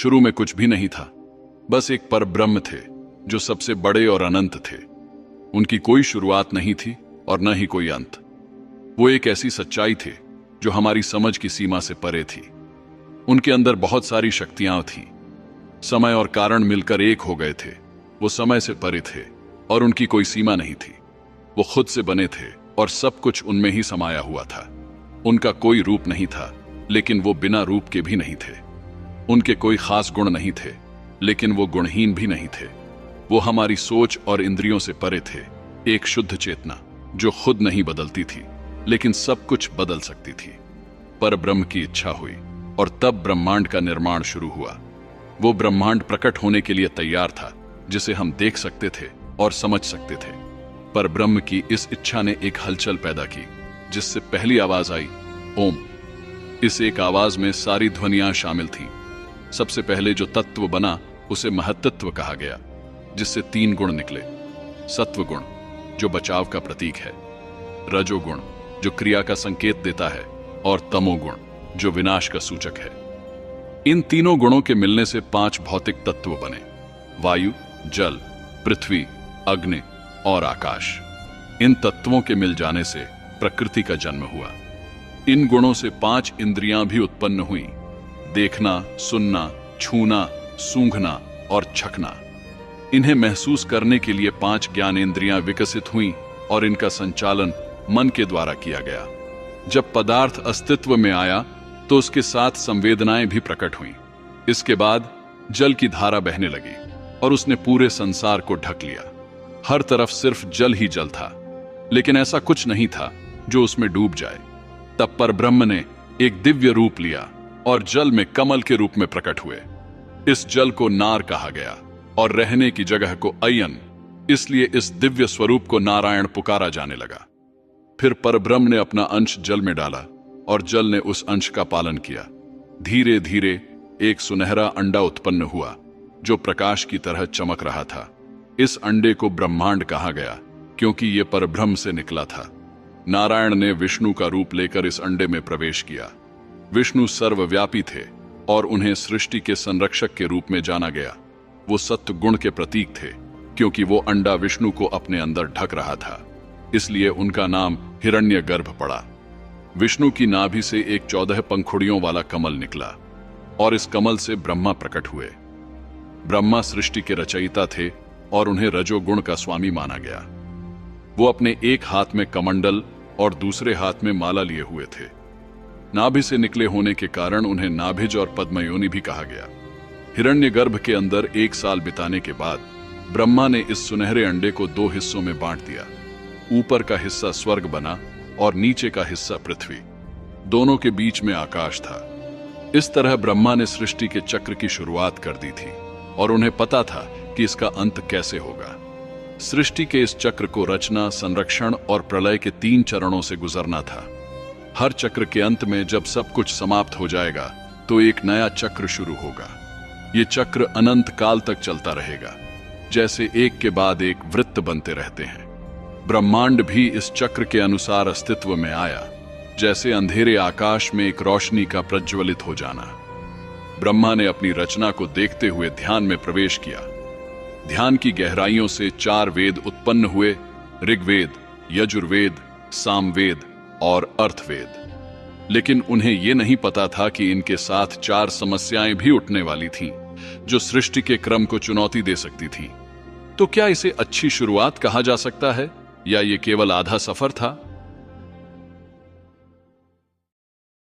शुरू में कुछ भी नहीं था, बस एक परब्रह्म थे जो सबसे बड़े और अनंत थे। उनकी कोई शुरुआत नहीं थी और न ही कोई अंत। वो एक ऐसी सच्चाई थे जो हमारी समझ की सीमा से परे थी। उनके अंदर बहुत सारी शक्तियां थीं। समय और कारण मिलकर एक हो गए थे। वो समय से परे थे और उनकी कोई सीमा नहीं थी। वो खुद से बने थे और सब कुछ उनमें ही समाया हुआ था। उनका कोई रूप नहीं था, लेकिन वो बिना रूप के भी नहीं थे। उनके कोई खास गुण नहीं थे, लेकिन वो गुणहीन भी नहीं थे। वो हमारी सोच और इंद्रियों से परे थे, एक शुद्ध चेतना जो खुद नहीं बदलती थी, लेकिन सब कुछ बदल सकती थी। परब्रह्म की इच्छा हुई और तब ब्रह्मांड का निर्माण शुरू हुआ। वो ब्रह्मांड प्रकट होने के लिए तैयार था, जिसे हम देख सकते थे और समझ सकते थे। परब्रह्म की इस इच्छा ने एक हलचल पैदा की, जिससे पहली आवाज आई, ओम। इस एक आवाज में सारी ध्वनियां शामिल थीं। सबसे पहले जो तत्व बना उसे महत्त्व कहा गया, जिससे 3 गुण निकले। सत्व गुण जो बचाव का प्रतीक है, रजोगुण जो क्रिया का संकेत देता है, और तमोगुण जो विनाश का सूचक है। इन तीनों गुणों के मिलने से 5 भौतिक तत्व बने, वायु, जल, पृथ्वी, अग्नि और आकाश। इन तत्वों के मिल जाने से प्रकृति का जन्म हुआ। इन गुणों से 5 इंद्रियां भी उत्पन्न हुई, देखना, सुनना, छूना, सूंघना और छकना। इन्हें महसूस करने के लिए 5 ज्ञानेंद्रियां विकसित हुईं और इनका संचालन मन के द्वारा किया गया। जब पदार्थ अस्तित्व में आया तो उसके साथ संवेदनाएं भी प्रकट हुईं। इसके बाद जल की धारा बहने लगी और उसने पूरे संसार को ढक लिया। हर तरफ सिर्फ जल ही जल था, लेकिन ऐसा कुछ नहीं था जो उसमें डूब जाए। तब परब्रह्म ने एक दिव्य रूप लिया और जल में कमल के रूप में प्रकट हुए। इस जल को नार कहा गया और रहने की जगह को अयन, इसलिए इस दिव्य स्वरूप को नारायण पुकारा जाने लगा। फिर परब्रह्म ने अपना अंश जल में डाला और जल ने उस अंश का पालन किया। धीरे धीरे एक सुनहरा अंडा उत्पन्न हुआ जो प्रकाश की तरह चमक रहा था। इस अंडे को ब्रह्मांड कहा गया क्योंकि यह परब्रह्म से निकला था। नारायण ने विष्णु का रूप लेकर इस अंडे में प्रवेश किया। विष्णु सर्वव्यापी थे और उन्हें सृष्टि के संरक्षक के रूप में जाना गया। वो सत्व गुण के प्रतीक थे क्योंकि वो अंडा विष्णु को अपने अंदर ढक रहा था, इसलिए उनका नाम हिरण्यगर्भ पड़ा। विष्णु की नाभि से एक 14 पंखुड़ियों वाला कमल निकला और इस कमल से ब्रह्मा प्रकट हुए। ब्रह्मा सृष्टि के रचयिता थे और उन्हें रजोगुण का स्वामी माना गया। वो अपने एक हाथ में कमंडल और दूसरे हाथ में माला लिए हुए थे। नाभि से निकले होने के कारण उन्हें नाभिज और पद्मयोनि भी कहा गया। हिरण्यगर्भ के अंदर 1 साल बिताने के बाद ब्रह्मा ने इस सुनहरे अंडे को 2 हिस्सों में बांट दिया। ऊपर का हिस्सा स्वर्ग बना और नीचे का हिस्सा पृथ्वी। दोनों के बीच में आकाश था। इस तरह ब्रह्मा ने सृष्टि के चक्र की शुरुआत कर दी थी और उन्हें पता था कि इसका अंत कैसे होगा। सृष्टि के इस चक्र को रचना, संरक्षण और प्रलय के 3 चरणों से गुजरना था। हर चक्र के अंत में जब सब कुछ समाप्त हो जाएगा तो एक नया चक्र शुरू होगा। ये चक्र अनंत काल तक चलता रहेगा, जैसे एक के बाद एक वृत्त बनते रहते हैं। ब्रह्मांड भी इस चक्र के अनुसार अस्तित्व में आया, जैसे अंधेरे आकाश में एक रोशनी का प्रज्वलित हो जाना। ब्रह्मा ने अपनी रचना को देखते हुए ध्यान में प्रवेश किया। ध्यान की गहराइयों से 4 वेद उत्पन्न हुए, ऋग्वेद, यजुर्वेद, सामवेद और अर्थवेद। लेकिन उन्हें यह नहीं पता था कि इनके साथ 4 समस्याएं भी उठने वाली थीं, जो सृष्टि के क्रम को चुनौती दे सकती थीं। तो क्या इसे अच्छी शुरुआत कहा जा सकता है या ये केवल आधा सफर था?